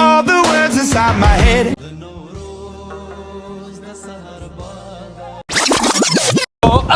all the words inside my head.